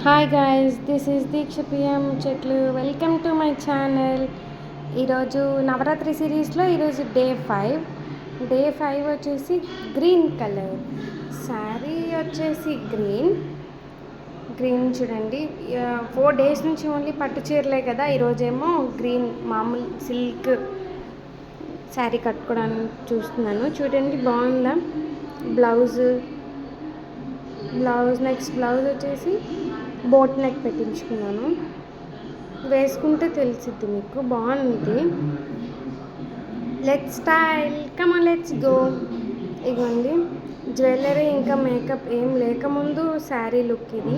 Hi guys, this is Deeksha PM చెట్లు. Welcome to my channel. ఈరోజు నవరాత్రి సిరీస్లో ఈరోజు డే 5 వచ్చేసి గ్రీన్ కలర్ శారీ వచ్చేసి గ్రీన్ చూడండి. 4 days నుంచి ఓన్లీ పట్టు చీరలే కదా. ఈరోజేమో గ్రీన్ మామూలు సిల్క్ శారీ కట్టుకోవడానికి చూస్తున్నాను. చూడండి బాగుందా. నెక్స్ట్ బ్లౌజ్ వచ్చేసి బోట్ నెక్ పెట్టించుకున్నాను. వేసుకుంటే తెలిసిద్ది మీకు, బాగుంది. Let's style, come on let's go. ఇదిగోండి జ్యువెలరీ ఇంకా మేకప్ ఏం లేకముందు శారీ లుక్ ఇది.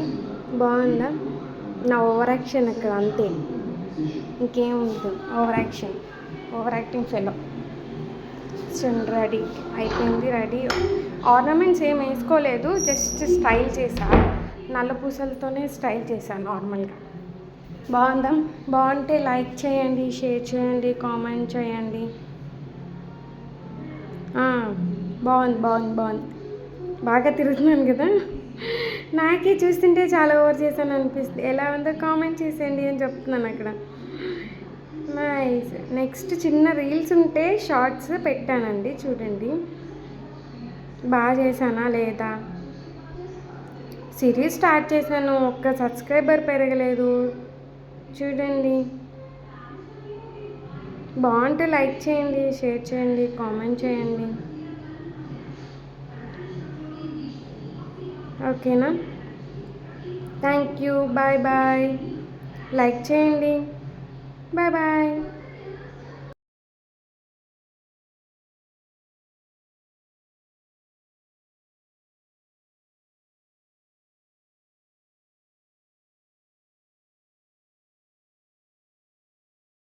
బాగుందా. నా ఓవర్ యాక్షన్ అక్కడ అంతే, ఇంకేం ఉంటుంది. Over acting fellow. రెడీ అయిపోయింది. రెడీ. ఆర్నమెంట్స్ ఏం వేసుకోలేదు, జస్ట్ స్టైల్ చేసా. నల్ల పూసలతోనే స్టైల్ చేశాను నార్మల్గా. బాగుందా. బాగుంటే లైక్ చేయండి, షేర్ చేయండి, కామెంట్ చేయండి. బాగుంది. బాగా తిరుగుతున్నాను కదా. నాకే చూస్తుంటే చాలా ఓవర్ చేశాను అనిపిస్తుంది. ఎలా ఉందో కామెంట్ చేసేయండి అని చెప్తున్నాను అక్కడ. నైస్. నెక్స్ట్ చిన్న రీల్స్ ఉంటే షార్ట్స్ పెట్టానండి, చూడండి. బాగా చేశానా లేదా. సిరీస్ స్టార్ట్ చేశాను, ఒక్క సబ్స్క్రైబర్ పెరగలేదు. చూడండి. బాగుంటే లైక్ చేయండి, షేర్ చేయండి, కామెంట్ చేయండి. ఓకేనా. Thank you. బాయ్. లైక్ చేయండి. బాయ్.